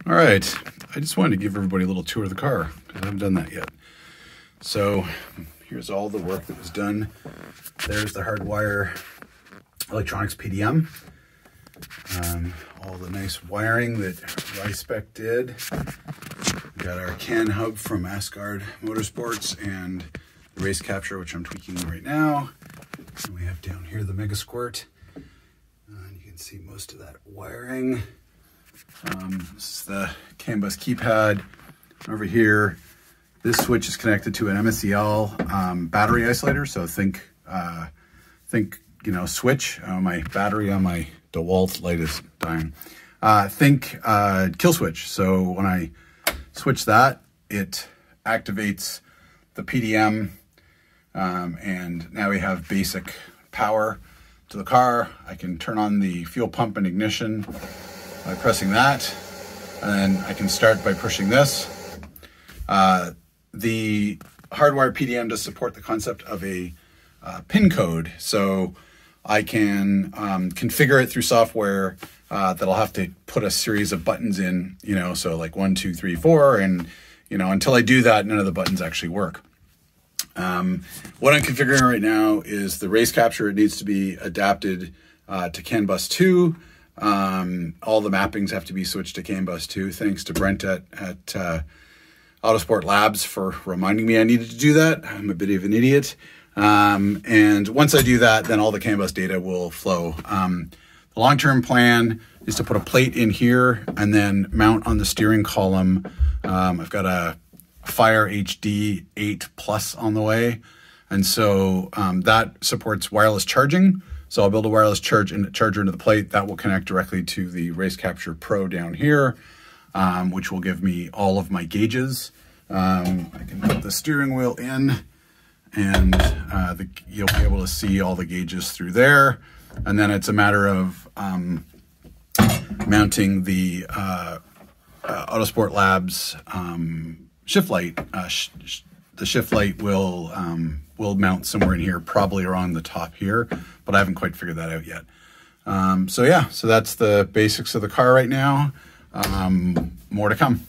All right, I just wanted to give everybody a little tour of the car because I haven't done that yet. So here's all the work that was done. There's the HardwireElectronics PDM. All the nice wiring that Ryspec did. We got our CAN hub from Asgard Motorsports and the race capture, which I'm tweaking right now. And we have down here the Mega Squirt. And you can see most of that wiring. This is the CAN bus keypad. Over here, this switch is connected to an MSEL battery isolator. So think switch. My battery on my DeWalt light is dying. Think kill switch. So when I switch that, it activates the PDM, and now we have basic power to the car. I can turn on the fuel pump and ignition by pressing that, and then I can start by pushing this. The Hardwire PDM does support the concept of a PIN code, so I can configure it through software that I'll have to put a series of buttons in, so like 1, 2, 3, 4, and until I do that, none of the buttons actually work. What I'm configuring right now is the race capture. It needs to be adapted to CAN bus 2. All the mappings have to be switched to CAN bus 2. Thanks to Brent at Autosport Labs for reminding me I needed to do that. I'm a bit of an idiot. And once I do that, then all the CAN bus data will flow. The long-term plan is to put a plate in here and then mount on the steering column. I've got a Fire HD 8 Plus on the way. And so that supports wireless charging. So I'll build a wireless charger into the plate that will connect directly to the Race Capture Pro down here, which will give me all of my gauges. I can put the steering wheel in, and you'll be able to see all the gauges through there. And then it's a matter of mounting the Autosport Labs shift light. The shift light will mount somewhere in here, probably around the top here, but I haven't quite figured that out yet. So that's the basics of the car right now. More to come.